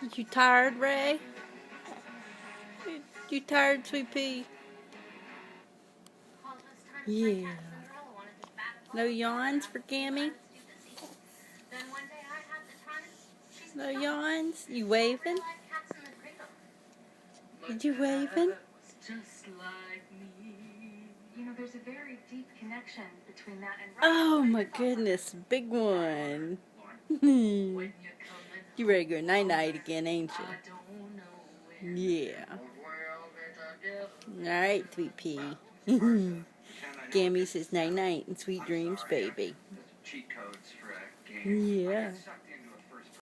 You tired, Ray? You tired, Sweet Pea? Yeah. No yawns for Gammy? No yawns? You waving? Did you waving? There's a very deep connection between that and Oh my goodness, big one. You ready to go night-night again, ain't you? Yeah. Alright, Sweet Pea. Gammy says night-night and sweet dreams, baby. Yeah.